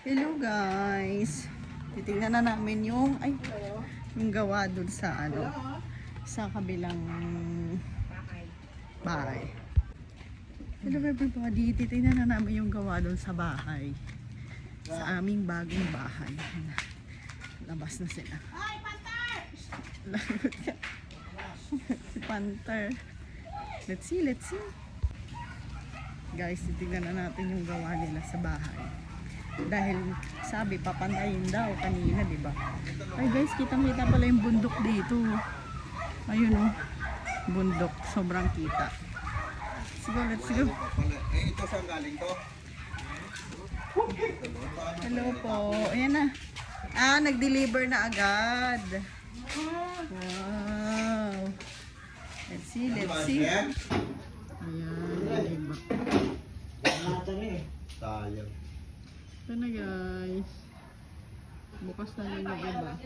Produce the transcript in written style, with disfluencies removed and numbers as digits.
Hello guys. Titingnan na namin yung gawa dun sa sa kabilang bahay. Hello everybody. Titingnan na namin yung gawa dun sa bahay. Sa aming bagong bahay. Labas na sila. Hoy, Panther! Lagot ka. Si Panther. Let's see. Guys, titingnan na natin yung gawa nila sa bahay. Dahil sabi papantayin daw kanina, di ba? Ay guys, kitang-kita pala yung bundok dito. Ayun oh. Bundok, sobrang kita. Let's go. Ito saan galing to? Hello po. Ayan na. Nag-deliver na agad. Wow. Let's see. Ayan, diba? Sayang. Ito na guys. Bukas na yun yung iba.